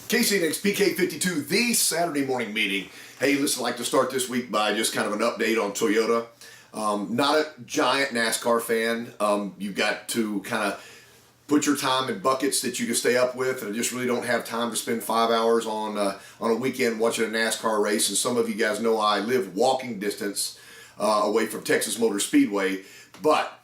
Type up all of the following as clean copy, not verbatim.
KCNX PK52, the Saturday morning meeting. Hey, listen, I'd like to start this week by just kind of an update on Toyota. Not a giant NASCAR fan. You've got to kind of put your time in buckets that you can stay up with, and I just really don't have time to spend 5 hours on a weekend watching a NASCAR race. And some of you guys know I live walking distance away from Texas Motor Speedway, but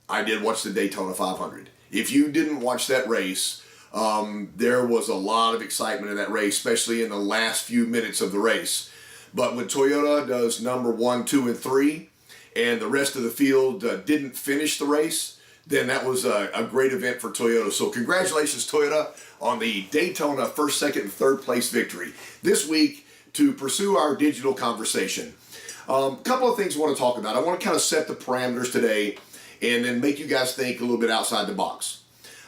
I did watch the Daytona 500. If you didn't watch that race, there was a lot of excitement in that race, especially in the last few minutes of the race. But when Toyota does number 1, 2, and 3, and the rest of the field didn't finish the race, then that was a great event for Toyota. So congratulations, Toyota, on the Daytona first, second, and third place victory. This week, to pursue our digital conversation, a couple of things I want to talk about. I want to kind of set the parameters today and then make you guys think a little bit outside the box.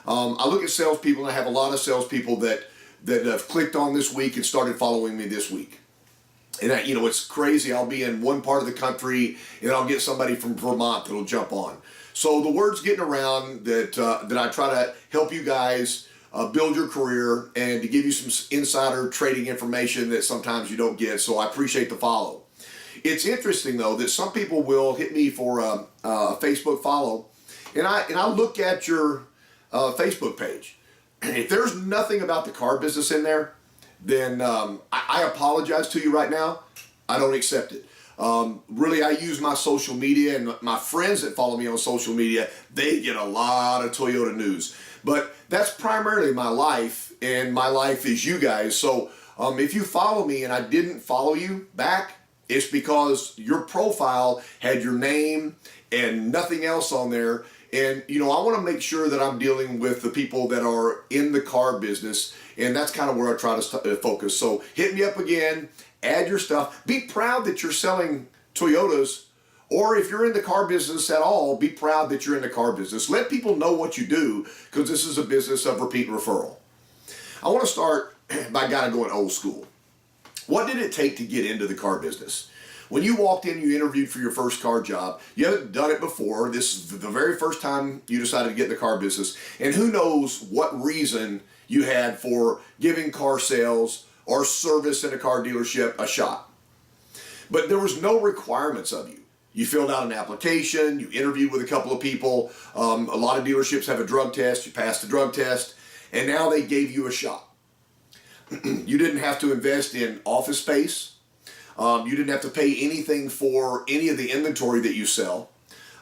I look at salespeople, and I have a lot of salespeople that have clicked on this week and started following me this week. And it's crazy. I'll be in one part of the country, and I'll get somebody from Vermont that'll jump on. So the word's getting around that I try to help you guys build your career and to give you some insider trading information that sometimes you don't get. So I appreciate the follow. It's interesting though that some people will hit me for a Facebook follow, and I look at your Facebook page. If there's nothing about the car business in there, then I apologize to you right now. I don't accept it. Really, I use my social media, and my friends that follow me on social media, they get a lot of Toyota news. But that's primarily my life, and my life is you guys. So if you follow me and I didn't follow you back, it's because your profile had your name and nothing else on there. And, I want to make sure that I'm dealing with the people that are in the car business, and that's kind of where I try to focus. So hit me up again, add your stuff. Be proud that you're selling Toyotas, or if you're in the car business at all, be proud that you're in the car business. Let people know what you do, because this is a business of repeat and referral. I want to start by kind of going old school. What did it take to get into the car business? When you walked in, you interviewed for your first car job. You haven't done it before. This is the very first time you decided to get in the car business. And who knows what reason you had for giving car sales or service in a car dealership a shot. But there was no requirements of you. You filled out an application, you interviewed with a couple of people. A lot of dealerships have a drug test. You passed the drug test, and now they gave you a shot. You didn't have to invest in office space. You didn't have to pay anything for any of the inventory that you sell.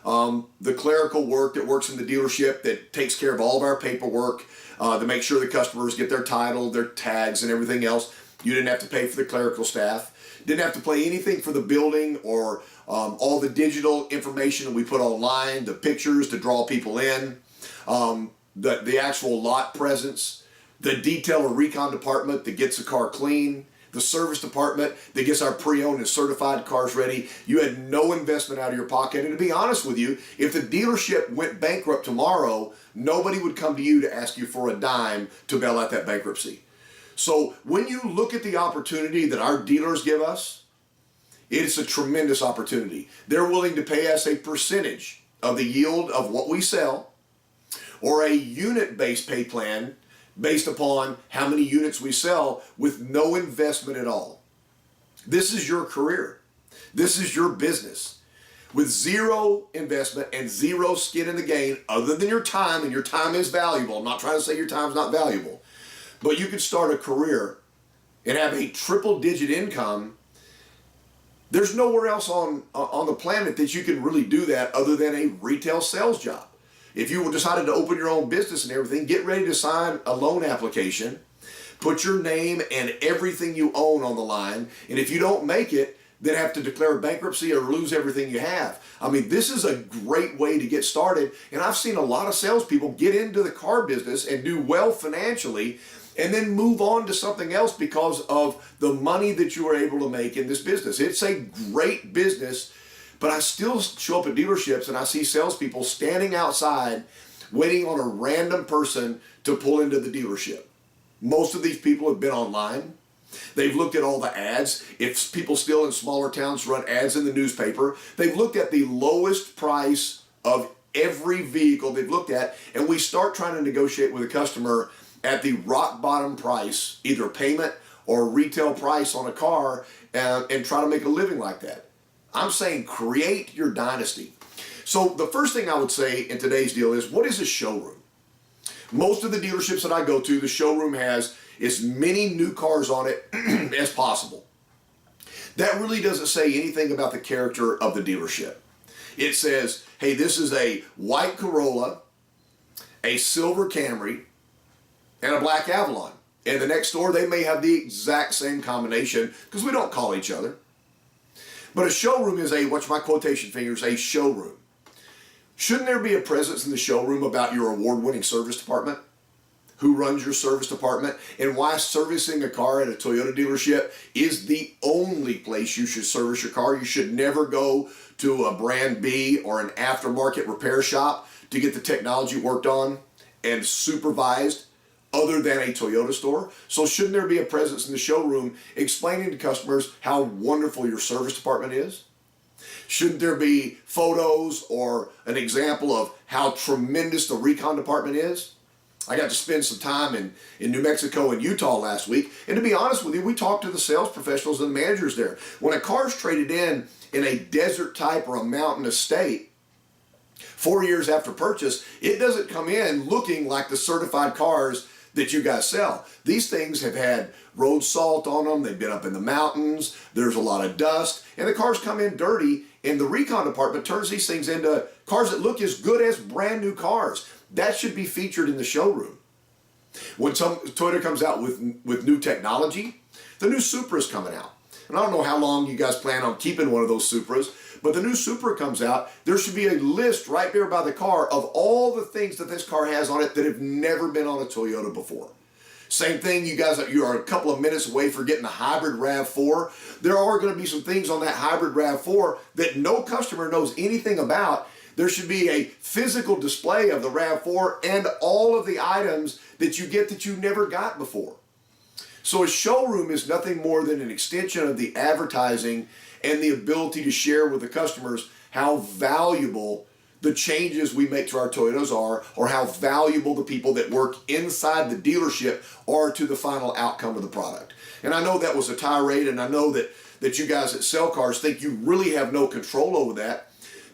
The clerical work that works in the dealership that takes care of all of our paperwork to make sure the customers get their title, their tags, and everything else. You didn't have to pay for the clerical staff. Didn't have to pay anything for the building or all the digital information that we put online, the pictures to draw people in, the actual lot presence, the detail or recon department that gets the car clean, the service department that gets our pre-owned and certified cars ready. You had no investment out of your pocket. And to be honest with you, if the dealership went bankrupt tomorrow, nobody would come to you to ask you for a dime to bail out that bankruptcy. So when you look at the opportunity that our dealers give us, it's a tremendous opportunity. They're willing to pay us a percentage of the yield of what we sell, or a unit-based pay plan based upon how many units we sell, with no investment at all. This is your career. This is your business. With zero investment and zero skin in the game other than your time, and your time is valuable. I'm not trying to say your time's not valuable, but you could start a career and have a triple-digit income. There's nowhere else on the planet that you can really do that other than a retail sales job. If you decided to open your own business and everything, get ready to sign a loan application, put your name and everything you own on the line, and if you don't make it, then have to declare bankruptcy or lose everything you have. I mean, this is a great way to get started, and I've seen a lot of salespeople get into the car business and do well financially, and then move on to something else because of the money that you were able to make in this business. It's a great business. But I still show up at dealerships and I see salespeople standing outside waiting on a random person to pull into the dealership. Most of these people have been online. They've looked at all the ads. If people still in smaller towns run ads in the newspaper, they've looked at the lowest price of every vehicle they've looked at, and we start trying to negotiate with a customer at the rock bottom price, either payment or retail price on a car, and try to make a living like that. I'm saying create your dynasty. So the first thing I would say in today's deal is, what is a showroom? Most of the dealerships that I go to, the showroom has as many new cars on it as possible. That really doesn't say anything about the character of the dealership. It says, hey, this is a white Corolla, a silver Camry, and a black Avalon. And the next door, they may have the exact same combination because we don't call each other. But a showroom is a, watch my quotation fingers, a showroom. Shouldn't there be a presence in the showroom about your award-winning service department? Who runs your service department, and why servicing a car at a Toyota dealership is the only place you should service your car. You should never go to a brand B or an aftermarket repair shop to get the technology worked on and supervised other than a Toyota store. So shouldn't there be a presence in the showroom explaining to customers how wonderful your service department is? Shouldn't there be photos or an example of how tremendous the recon department is? I got to spend some time in New Mexico and Utah last week, and to be honest with you, we talked to the sales professionals and the managers there. When a car's traded in a desert type or a mountain estate, 4 years after purchase, it doesn't come in looking like the certified cars that you guys sell. These things have had road salt on them, they've been up in the mountains, there's a lot of dust, and the cars come in dirty, and the recon department turns these things into cars that look as good as brand new cars. That should be featured in the showroom. When Toyota comes out with new technology, the new Supra is coming out. And I don't know how long you guys plan on keeping one of those Supras, but the new Supra comes out, there should be a list right there by the car of all the things that this car has on it that have never been on a Toyota before. Same thing, you guys, you are a couple of minutes away for getting the hybrid RAV4. There are going to be some things on that hybrid RAV4 that no customer knows anything about. There should be a physical display of the RAV4 and all of the items that you get that you never got before. So a showroom is nothing more than an extension of the advertising and the ability to share with the customers how valuable the changes we make to our Toyotas are, or how valuable the people that work inside the dealership are to the final outcome of the product. And I know that was a tirade, and I know that you guys that sell cars think you really have no control over that.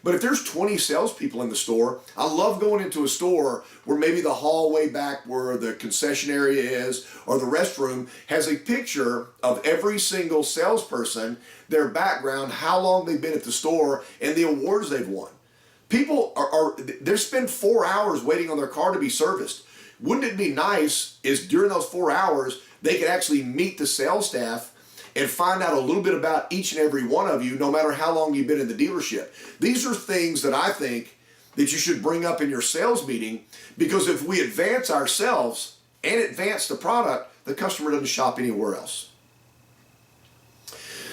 But if there's 20 salespeople in the store, I love going into a store where maybe the hallway back where the concession area is or the restroom has a picture of every single salesperson, their background, how long they've been at the store, and the awards they've won. People they spend 4 hours waiting on their car to be serviced. Wouldn't it be nice is during those 4 hours, they could actually meet the sales staff and find out a little bit about each and every one of you, no matter how long you've been in the dealership. These are things that I think that you should bring up in your sales meeting, because if we advance ourselves and advance the product, the customer doesn't shop anywhere else.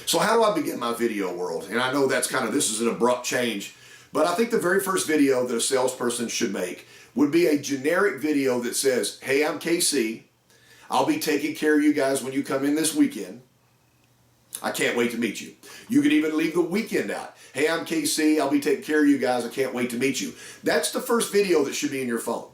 So how do I begin my video world? And I know that's this is an abrupt change, but I think the very first video that a salesperson should make would be a generic video that says, hey, I'm KC. I'll be taking care of you guys when you come in this weekend. I can't wait to meet you. You could even leave the weekend out. Hey, I'm KC. I'll be taking care of you guys. I can't wait to meet you. That's the first video that should be in your phone.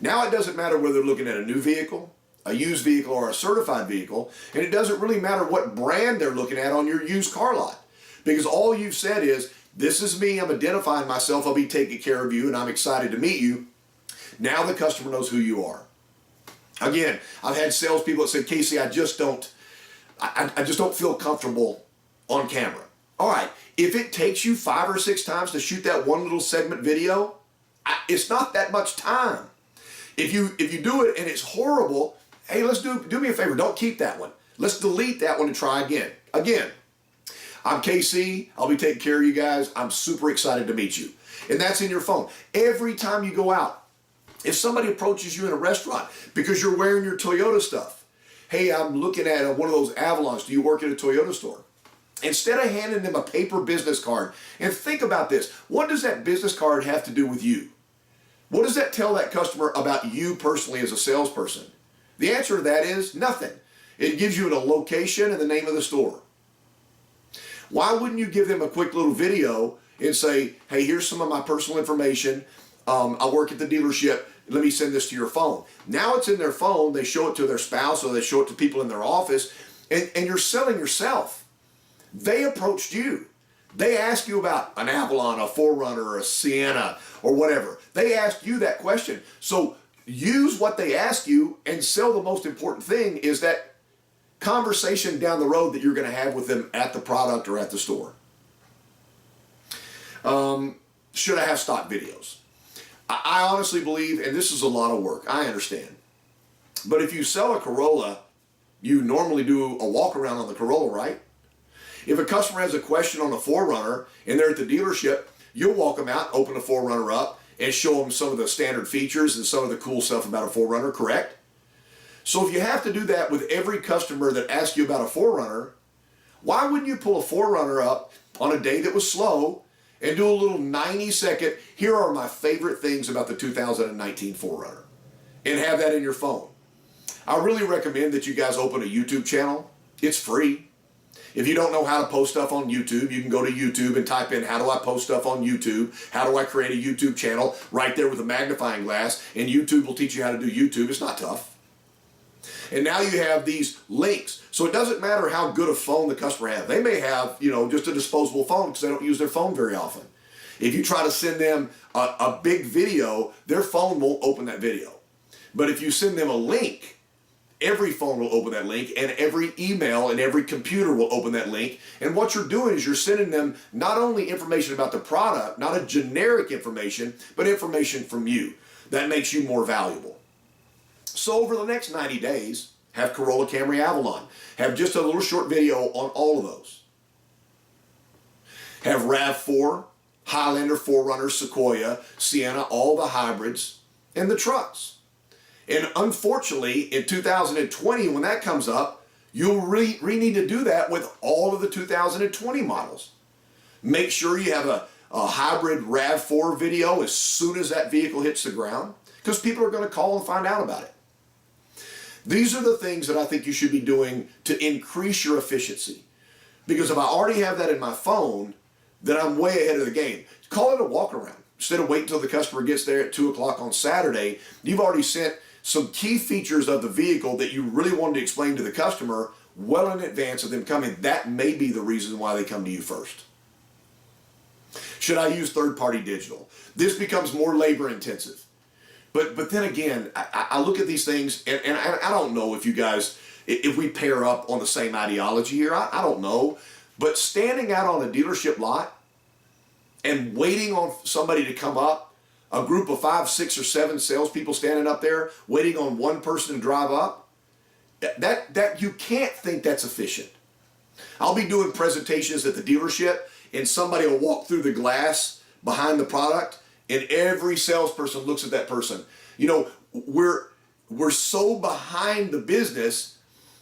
Now it doesn't matter whether they're looking at a new vehicle, a used vehicle, or a certified vehicle, and it doesn't really matter what brand they're looking at on your used car lot, because all you've said is, this is me, I'm identifying myself, I'll be taking care of you, and I'm excited to meet you. Now the customer knows who you are. Again, I've had salespeople that said, Casey, I just don't feel comfortable on camera. All right, if it takes you 5 or 6 times to shoot that one little segment video, it's not that much time. If you do it and it's horrible, hey, do me a favor, don't keep that one. Let's delete that one and try again. Again, I'm KC, I'll be taking care of you guys, I'm super excited to meet you. And that's in your phone. Every time you go out, if somebody approaches you in a restaurant because you're wearing your Toyota stuff, hey, I'm looking at one of those Avalons, do you work at a Toyota store? Instead of handing them a paper business card, and think about this, what does that business card have to do with you? What does that tell that customer about you personally as a salesperson? The answer to that is nothing. It gives you a location and the name of the store. Why wouldn't you give them a quick little video and say, hey, here's some of my personal information. I work at the dealership. let me send this to your phone. Now it's in their phone, they show it to their spouse or they show it to people in their office, and you're selling yourself. They approached you. They asked you about an Avalon, a 4Runner, or a Sienna, or whatever. They asked you that question. So use what they ask you and sell the most important thing is that conversation down the road that you're going to have with them at the product or at the store. Should I have stock videos? I honestly believe, and this is a lot of work, I understand. But if you sell a Corolla, you normally do a walk around on the Corolla, right? If a customer has a question on a 4Runner and they're at the dealership, you'll walk them out, open the 4Runner up, and show them some of the standard features and some of the cool stuff about a 4Runner, correct? So if you have to do that with every customer that asks you about a 4Runner, why wouldn't you pull a 4Runner up on a day that was slow and do a little 90-second, here are my favorite things about the 2019 4Runner, and have that in your phone? I really recommend that you guys open a YouTube channel. It's free. If you don't know how to post stuff on YouTube, you can go to YouTube and type in, how do I post stuff on YouTube? How do I create a YouTube channel? Right there with a magnifying glass, and YouTube will teach you how to do YouTube. It's not tough. And now you have these links. So it doesn't matter how good a phone the customer has. They may have, just a disposable phone because they don't use their phone very often. If you try to send them a big video, their phone won't open that video. But if you send them a link, every phone will open that link, and every email and every computer will open that link. And what you're doing is you're sending them not only information about the product, not a generic information, but information from you. That makes you more valuable. So over the next 90 days, have Corolla, Camry, Avalon. Have just a little short video on all of those. Have RAV4, Highlander, 4Runner, Sequoia, Sienna, all the hybrids, and the trucks. And unfortunately, in 2020, when that comes up, you'll really need to do that with all of the 2020 models. Make sure you have a hybrid RAV4 video as soon as that vehicle hits the ground, because people are going to call and find out about it. These are the things that I think you should be doing to increase your efficiency. Because if I already have that in my phone, then I'm way ahead of the game. Call it a walk around. Instead of waiting until the customer gets there at 2 o'clock on Saturday, you've already sent some key features of the vehicle that you really wanted to explain to the customer well in advance of them coming. That may be the reason why they come to you first. Should I use third-party digital? This becomes more labor intensive. But then again, I look at these things, and I don't know if you guys, if we pair up on the same ideology here, I don't know. But standing out on a dealership lot and waiting on somebody to come up, a group of 5, 6, or 7 salespeople standing up there, waiting on one person to drive up, that you can't think that's efficient. I'll be doing presentations at the dealership, and somebody will walk through the glass behind the product, and every salesperson looks at that person. We're so behind the business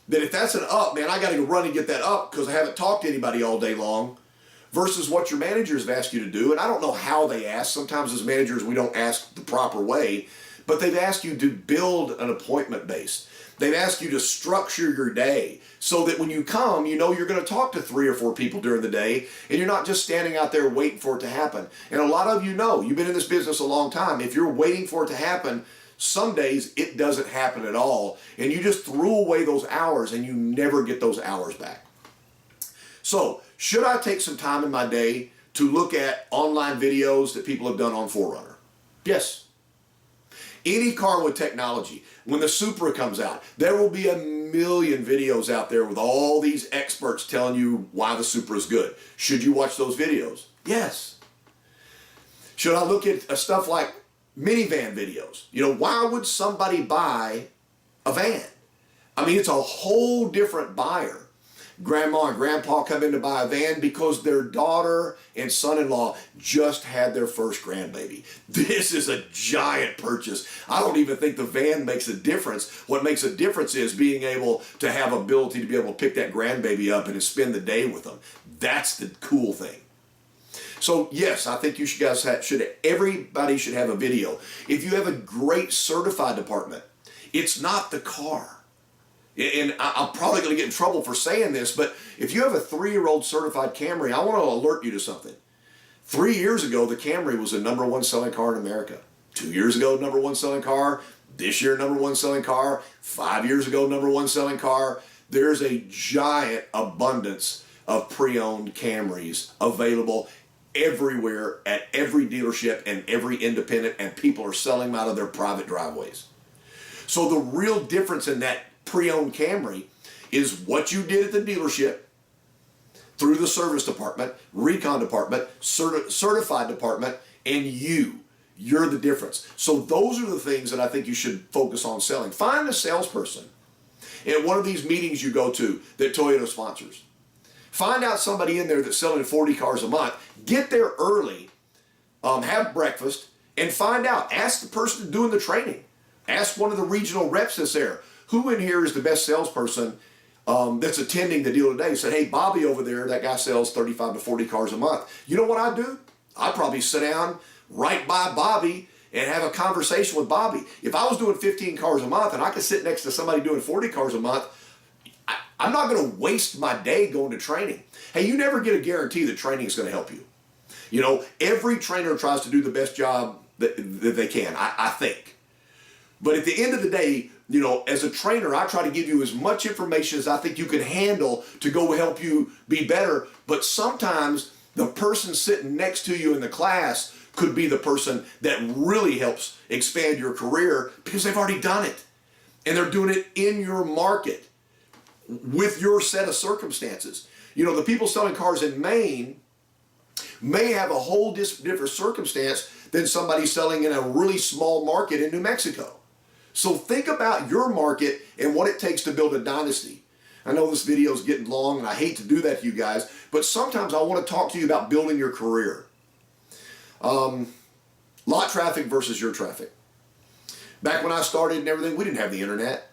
that if that's an up, man, I got to go run and get that up because I haven't talked to anybody all day long, versus what your managers have asked you to do. And I don't know how they ask. Sometimes as managers, we don't ask the proper way, but they've asked you to build an appointment base. They've asked you to structure your day so that when you come, you know you're going to talk to 3 or 4 people during the day, and you're not just standing out there waiting for it to happen. And a lot of you know, you've been in this business a long time. If you're waiting for it to happen, some days it doesn't happen at all, and you just threw away those hours and you never get those hours back. So, should I take some time in my day to look at online videos that people have done on 4Runner? Yes. Any car with technology, when the Supra comes out, there will be a million videos out there with all these experts telling you why the Supra is good. Should you watch those videos? Yes. Should I look at stuff like minivan videos? Why would somebody buy a van? I mean, it's a whole different buyer. Grandma and grandpa come in to buy a van because their daughter and son-in-law just had their first grandbaby. This is a giant purchase. I don't even think the van makes a difference. What makes a difference is being able to have ability to be able to pick that grandbaby up and spend the day with them. That's the cool thing. So yes, I think you guys everybody should have a video. If you have a great certified department, it's not the car. And I'm probably going to get in trouble for saying this, but if you have a 3-year-old certified Camry, I want to alert you to something. 3 years ago, the Camry was the #1 selling car in America. 2 years ago, number one selling car. This year, number one selling car. 5 years ago, number one selling car. There's a giant abundance of pre-owned Camrys available everywhere at every dealership and every independent, and people are selling them out of their private driveways. So the real difference in that pre-owned Camry is what you did at the dealership through the service department, recon department, certified department, and you're the difference. So those are the things that I think you should focus on selling. Find a salesperson at one of these meetings you go to that Toyota sponsors. Find out somebody in there that's selling 40 cars a month. Get there early, have breakfast, and find out. Ask the person doing the training. Ask one of the regional reps that's there. Who in here is the best salesperson that's attending the deal today? Said, hey, Bobby over there, that guy sells 35 to 40 cars a month. You know what I do? I'd probably sit down right by Bobby and have a conversation with Bobby. If I was doing 15 cars a month and I could sit next to somebody doing 40 cars a month, I'm not going to waste my day going to training. Hey, you never get a guarantee that training is going to help you. You know, every trainer tries to do the best job that they can, I think. But at the end of the day, you know, as a trainer, I try to give you as much information as I think you can handle to go help you be better. But sometimes the person sitting next to you in the class could be the person that really helps expand your career because they've already done it. And they're doing it in your market with your set of circumstances. You know, the people selling cars in Maine may have a whole different circumstance than somebody selling in a really small market in New Mexico. So think about your market and what it takes to build a dynasty. I know this video is getting long and I hate to do that to you guys, but sometimes I want to talk to you about building your career. Lot traffic versus your traffic. Back when I started and everything, we didn't have the internet.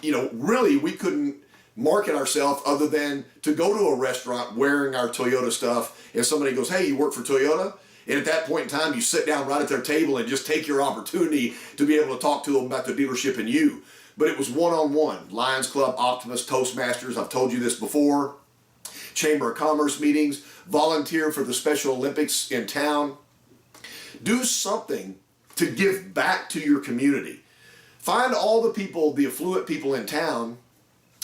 You know, really, we couldn't market ourselves other than to go to a restaurant wearing our Toyota stuff, and somebody goes, hey, you work for Toyota? And at that point in time, you sit down right at their table and just take your opportunity to be able to talk to them about the dealership and you. But it was one-on-one. Lions Club, Optimus, Toastmasters, I've told you this before. Chamber of Commerce meetings, volunteer for the Special Olympics in town. Do something to give back to your community. Find all the people, the affluent people in town,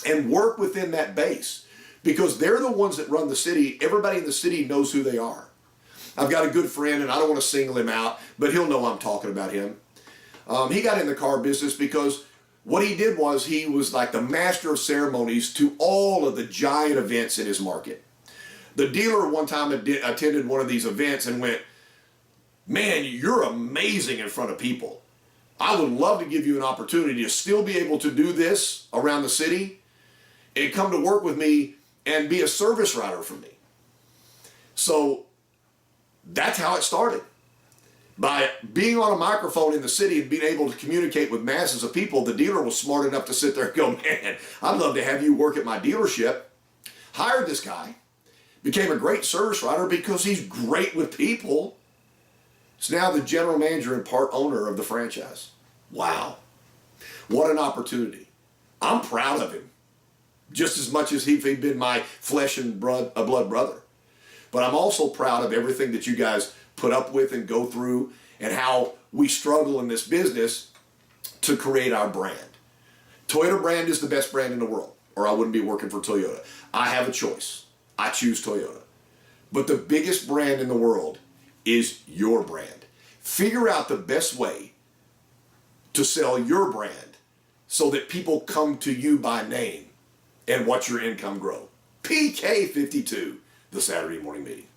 and work within that base because they're the ones that run the city. Everybody in the city knows who they are. I've got a good friend, and I don't want to single him out, but he'll know I'm talking about him. He got in the car business because what he did was he was like the master of ceremonies to all of the giant events in his market. The dealer one time attended one of these events and went, man, you're amazing in front of people. I would love to give you an opportunity to still be able to do this around the city and come to work with me and be a service writer for me. So that's how it started. By being on a microphone in the city and being able to communicate with masses of people, the dealer was smart enough to sit there and go, man, I'd love to have you work at my dealership. Hired this guy, became a great service writer because he's great with people. He's now the general manager and part owner of the franchise. Wow. What an opportunity. I'm proud of him. Just as much as if he'd been my flesh and blood brother. But I'm also proud of everything that you guys put up with and go through and how we struggle in this business to create our brand. Toyota brand is the best brand in the world, or I wouldn't be working for Toyota. I have a choice. I choose Toyota. But the biggest brand in the world is your brand. Figure out the best way to sell your brand so that people come to you by name and watch your income grow. PK52, the Saturday morning meeting.